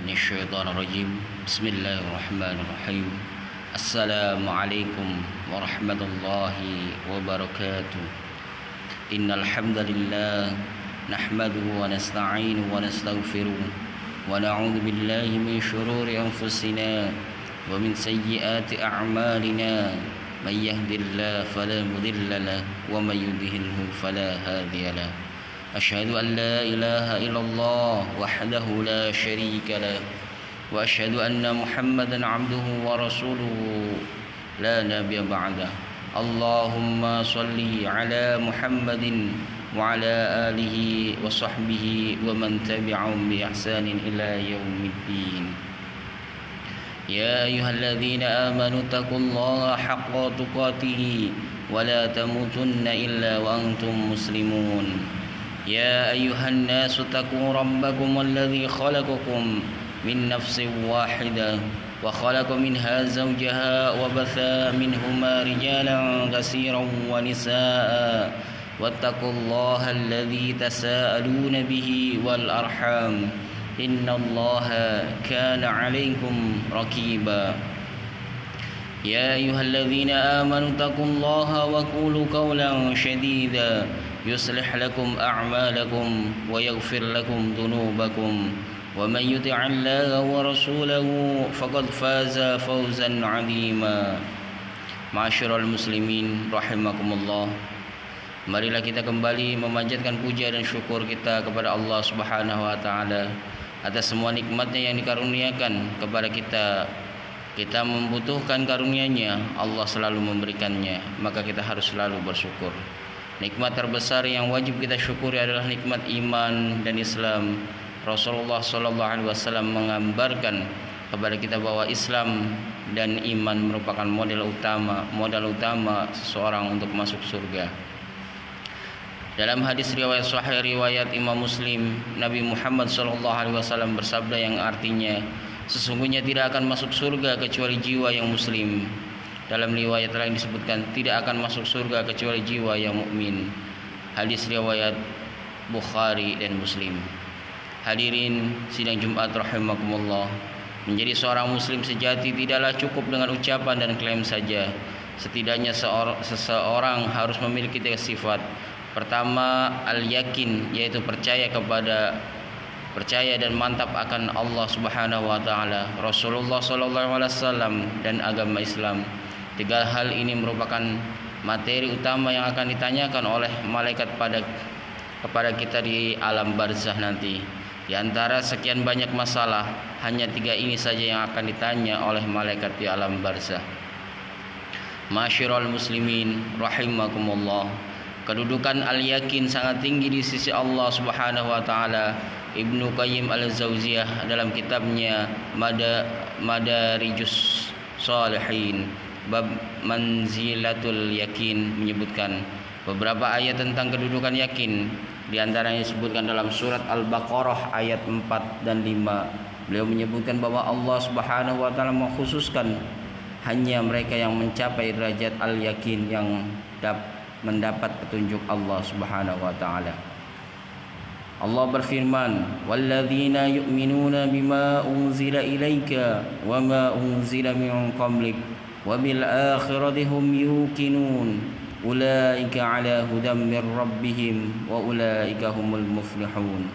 من الشيطان الرجيم بسم الله الرحمن الرحيم السلام عليكم ورحمة الله وبركاته إن الحمد لله نحمده ونستعينه ونستغفره ونعوذ بالله من شرور أنفسنا ومن سيئات أعمالنا من يهد الله فلا مضل له ومن يضلل فلا هادي له أشهد أن لا إله إلا الله وحده لا شريك له وأشهد أن محمدا عبده ورسوله لا نبي بعده اللهم صل على محمد وعلى آله وصحبه ومن تبعهم بإحسان إلى يوم الدين يا أيها الذين آمنوا اتقوا الله حق تقاته ولا تموتن إلا وأنتم مسلمون يا أيها الناس اتقوا ربكم الذي خلقكم من نفس واحدة وخلق منها زوجها وبث منهما رجالا كثيرا ونساء واتقوا الله الذي تساءلون به والأرحام إن الله كان عليكم رقيبا يا أيها الذين آمنوا اتقوا الله وقولوا قولا سديدا يصلح لكم أعمالكم ويغفر لكم ذنوبكم ومن يطع الله ورسوله فقد فاز فوزا عظيما Ma'asyiral muslimin rahimakumullah. Marilah kita kembali memanjatkan puja dan syukur kita kepada Allah Subhanahu wa taala atas semua nikmatnya yang dikaruniakan kepada kita. Kita membutuhkan karunia-Nya, Allah selalu memberikannya, maka kita harus selalu bersyukur. Nikmat terbesar yang wajib kita syukuri adalah nikmat iman dan Islam. Rasulullah SAW menggambarkan kepada kita bahwa Islam dan iman merupakan modal utama seseorang untuk masuk surga. Dalam hadis riwayat sahih riwayat Imam Muslim, Nabi Muhammad SAW bersabda yang artinya, sesungguhnya tidak akan masuk surga kecuali jiwa yang muslim. Dalam riwayat lain disebutkan tidak akan masuk surga kecuali jiwa yang mukmin. Hadis riwayat Bukhari dan Muslim. Hadirin sidang Jumat rahimakumullah. Menjadi seorang muslim sejati tidaklah cukup dengan ucapan dan klaim saja. Setidaknya seseorang harus memiliki tiga sifat. Pertama, al-yakin, yaitu percaya dan mantap akan Allah Subhanahu wa taala, Rasulullah sallallahu alaihi wasallam dan agama Islam. Tiga hal ini merupakan materi utama yang akan ditanyakan oleh malaikat kepada kita di alam barzah nanti. Di antara sekian banyak masalah, hanya tiga ini saja yang akan ditanya oleh malaikat di alam barzah. Ma'asyiral muslimin rahimakumullah. Kedudukan al-yakin sangat tinggi di sisi Allah Subhanahu wa taala. Ibnu Qayyim al-Jauziyah dalam kitabnya Madarijus Shalihin bab manzilatul yakin menyebutkan beberapa ayat tentang kedudukan yakin. Di antaranya disebutkan dalam surat Al-Baqarah ayat 4 dan 5. Beliau menyebutkan bahwa Allah Subhanahu wa taala mengkhususkan hanya mereka yang mencapai derajat al-yakin yang mendapat petunjuk Allah Subhanahu wa taala. Allah berfirman, "Walladzina yu'minuna bima unzila ilaika wama unzila min qablik wa bil akhirati hum yuqinun ulaika 'ala hudam mir rabbihim wa ulaika humul muflihun."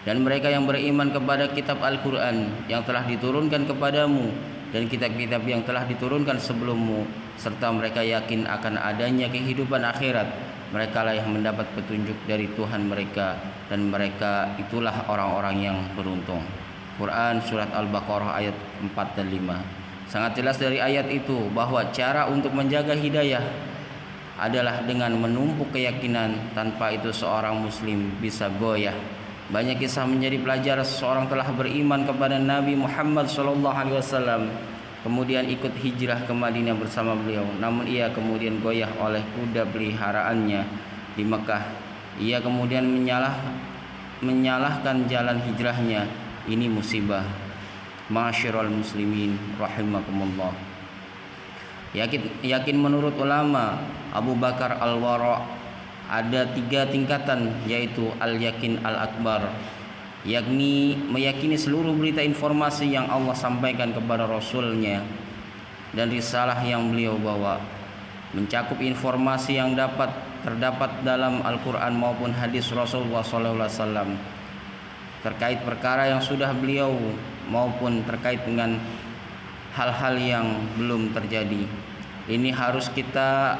Dan mereka yang beriman kepada kitab Al-Qur'an yang telah diturunkan kepadamu dan kitab-kitab yang telah diturunkan sebelummu, serta mereka yakin akan adanya kehidupan akhirat, mereka lah yang mendapat petunjuk dari Tuhan mereka, dan mereka itulah orang-orang yang beruntung. Quran surat Al-Baqarah ayat 4 dan 5. Sangat jelas dari ayat itu bahwa cara untuk menjaga hidayah adalah dengan menumpuk keyakinan. Tanpa itu seorang muslim bisa goyah. Banyak kisah menjadi pelajaran seseorang telah beriman kepada Nabi Muhammad SAW, kemudian ikut hijrah ke Madinah bersama beliau, namun ia kemudian goyah oleh kuda peliharaannya di Mekah. Ia kemudian menyalahkan jalan hijrahnya. Ini musibah. Ma'asyiral muslimin rahimakumullah. Yakin menurut ulama Abu Bakar Al-Wara ada tiga tingkatan, yaitu al-yakin al-akbar, yakni meyakini seluruh berita informasi yang Allah sampaikan kepada Rasul-Nya dan risalah yang beliau bawa, mencakup informasi yang terdapat dalam Al-Quran maupun hadis Rasulullah SAW terkait perkara yang sudah beliau maupun terkait dengan hal-hal yang belum terjadi. Ini harus kita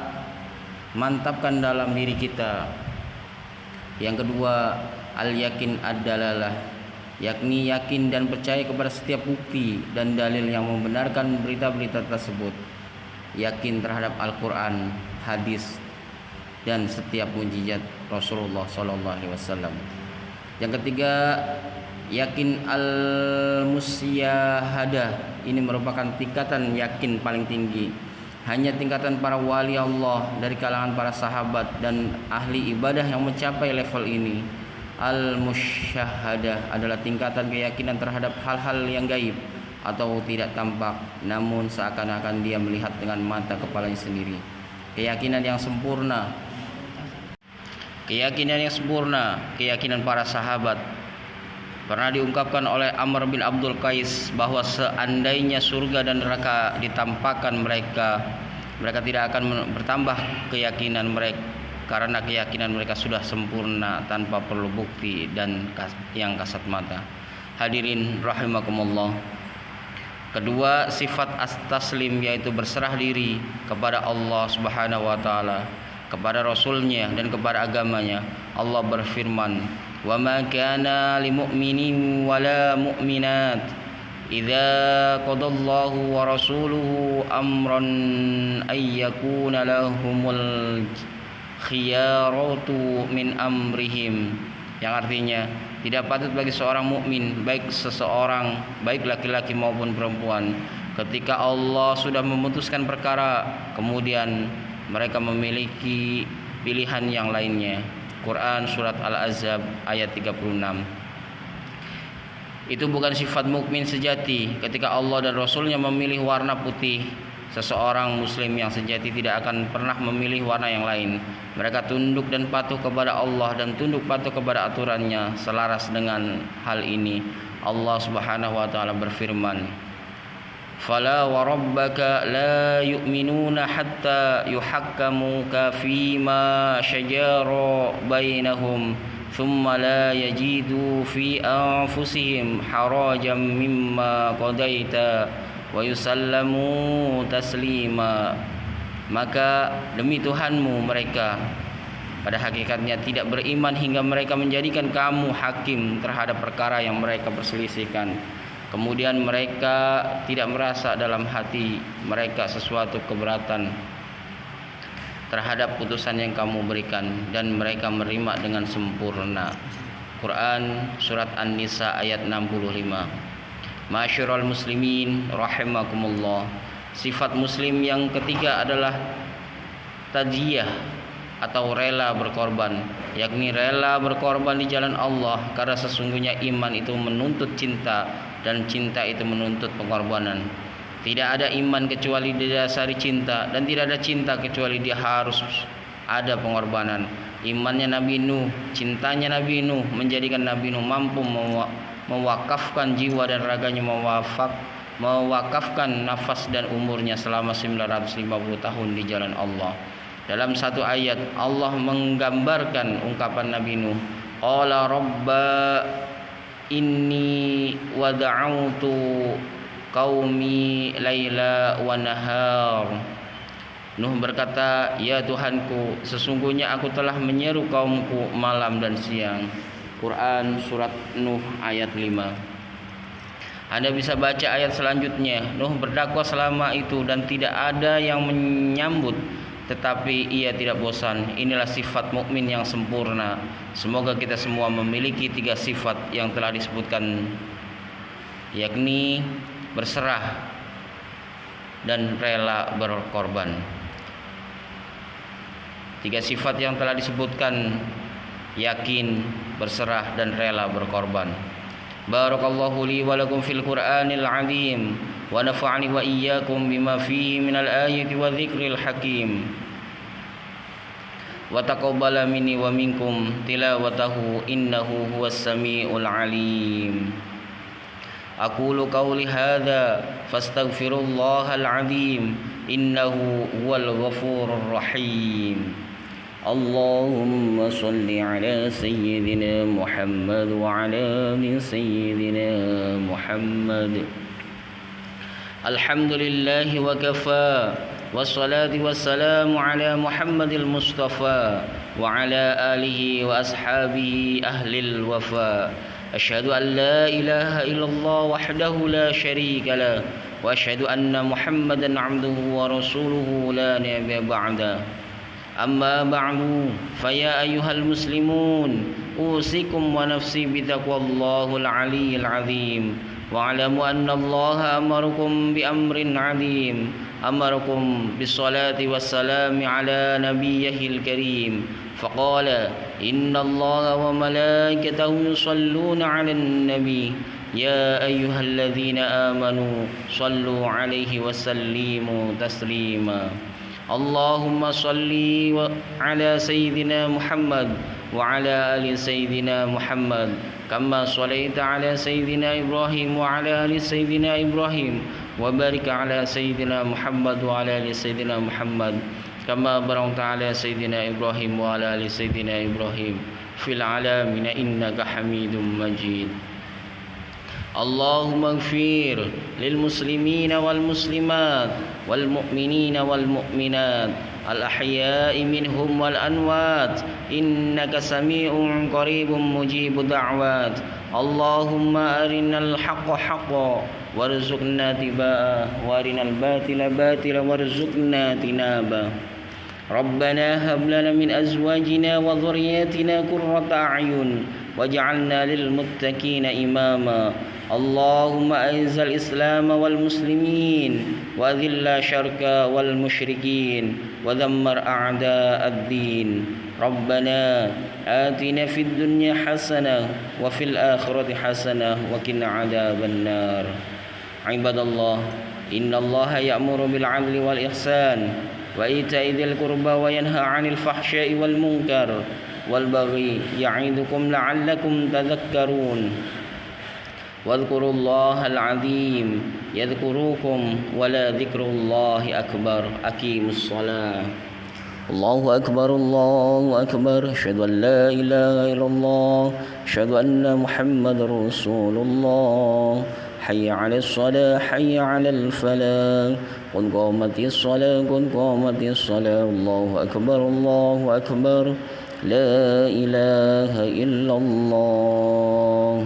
mantapkan dalam diri kita. Yang kedua, al-yakin ad-dalalah, yakni yakin dan percaya kepada setiap bukti dan dalil yang membenarkan berita-berita tersebut. Yakin terhadap Al-Quran, hadis, dan setiap mukjizat Rasulullah SAW. Yang ketiga, yakin al-musyahadah. Ini merupakan tingkatan yakin paling tinggi. Hanya tingkatan para wali Allah dari kalangan para sahabat dan ahli ibadah yang mencapai level ini. Al-musyahadah adalah tingkatan keyakinan terhadap hal-hal yang gaib atau tidak tampak, namun seakan-akan dia melihat dengan mata kepalanya sendiri. Keyakinan yang sempurna, keyakinan para sahabat. Pernah diungkapkan oleh Amr bin Abdul Qais bahwa seandainya surga dan neraka ditampakkan mereka tidak akan bertambah keyakinan mereka, karena keyakinan mereka sudah sempurna tanpa perlu bukti dan yang kasat mata. Hadirin rahimakumullah. Kedua, sifat as-taslim, yaitu berserah diri kepada Allah Subhanahu wa taala, kepada Rasul-Nya dan kepada agamanya. Allah berfirman, "Wa ma kana lil mu'minin wa la mu'minat idza qadallahu wa rasuluhu amran ay yakuna lahumul khiyaratu min amrihim." Yang artinya, tidak patut bagi seorang mukmin, baik laki-laki maupun perempuan, ketika Allah sudah memutuskan perkara, kemudian mereka memiliki pilihan yang lainnya. Quran surat Al-Ahzab ayat 36. Itu bukan sifat mukmin sejati. Ketika Allah dan Rasul-Nya memilih warna putih, seseorang muslim yang sejati tidak akan pernah memilih warna yang lain. Mereka tunduk dan patuh kepada Allah dan tunduk patuh kepada aturannya. Selaras dengan hal ini, Allah Subhanahu wa taala berfirman, "Fala wa rabbaka la yu'minuna hatta yuhakkamuka fima shajara bainahum thumma la yajidu fi anfusihim harajan mimma qadaita wa yusallamu taslima." Maka demi Tuhanmu, mereka pada hakikatnya tidak beriman hingga mereka menjadikan kamu hakim terhadap perkara yang mereka perselisihkan. Kemudian mereka tidak merasa dalam hati mereka sesuatu keberatan terhadap putusan yang kamu berikan, dan mereka menerima dengan sempurna. Quran surat An-Nisa ayat 65. Ma'asyiral muslimin rahimakumullah. Sifat muslim yang ketiga adalah tadhiyah atau rela berkorban, yakni rela berkorban di jalan Allah, karena sesungguhnya iman itu menuntut cinta dan cinta itu menuntut pengorbanan. Tidak ada iman kecuali didasari cinta, dan tidak ada cinta kecuali dia harus ada pengorbanan. Imannya Nabi Nuh, cintanya Nabi Nuh menjadikan Nabi Nuh mampu mewakafkan jiwa dan raganya, mewakafkan nafas dan umurnya selama 950 tahun di jalan Allah. Dalam satu ayat Allah menggambarkan ungkapan Nabi Nuh, "Qala rabba inni wada'utu qaumi laila wa nahar." Nuh berkata, "Ya Tuhanku, sesungguhnya aku telah menyeru kaumku malam dan siang." Quran surat Nuh ayat 5. Anda bisa baca ayat selanjutnya. Nuh berdakwah selama itu dan tidak ada yang menyambut, tetapi ia tidak bosan. Inilah sifat mukmin yang sempurna. Semoga kita semua memiliki 3 sifat yang telah disebutkan, yakni berserah dan rela berkorban. 3 sifat yang telah disebutkan: yakin, berserah, dan rela berkorban. Barakallahu li wa lakum fil Qur'anil 'azim wa nafa'ani wa iyyakum bima fihi minal ayati wa dzikril hakim. وتقبل مني ومنكم تلاوته إنه هو السميع العليم. أقول قولي هذا فاستغفر الله العظيم إنه هو الغفور الرحيم. اللهم صل على سيدنا محمد وعلى آل سيدنا محمد. الحمد لله وكفى والصلاة والسلام على محمد المصطفى وعلى آله وأصحابه أهل الوفاء. أشهد أن لا إله إلا الله وحده لا شريك له وأشهد أن محمدا عبده ورسوله لا نبي بعده. أما بعد فيا أيها المسلمون أوصيكم ونفسي بتقوى الله العلي العظيم. واعلموا أن الله أمركم بأمر عظيم، أمركم بالصلاة والسلام على نبيه الكريم، فقال إن الله وملائكته يصلون على النبي يا أيها الذين آمنوا صلوا عليه وسلموا تسليما. اللهم صل على سيدنا محمد وعلى آل سيدنا محمد كما صليت على سيدنا إبراهيم وعلى آل سيدنا إبراهيم، وبارك على سيدنا محمد وعلى آل سيدنا محمد كما باركت على سيدنا إبراهيم وعلى آل سيدنا إبراهيم في العالمين إنك حميد مجيد. اللهم اغفر للمسلمين والمسلمات والمؤمنين والمؤمنات الأحياء منهم والأموات إنك سميع قريب مجيب دعوات. اللهم أرنا الحق حقا وارزقنا اتباعه وأرنا الباطل باطلا وارزقنا اجتنابه. ربنا هب لنا من أزواجنا وذرياتنا قرة أعين واجعلنا للمتقين إماما. اللهم أعز الإسلام والمسلمين وأذل الشرك والمشركين ودمر أعداء الدين. ربنا آتنا في الدنيا حسنة وفي الآخرة حسنة وقنا عذاب النار. عباد الله، إن الله يأمر بالعدل والإحسان وإيتاء ذي القربى وينهى عن الفحشاء والمنكر والبغي يعظكم لعلكم تذكرون. واذكروا الله العظيم يذكركم ولذكر الله أكبر. أقيموا الصلاة. الله أكبر الله أكبر. أشهد أن لا إله إلا الله. أشهد أن محمد رسول الله. حي على الصلاة حي على الفلاح قد قامت الصلاة قد قامت الصلاة. الله أكبر الله أكبر. لا إله إلا الله.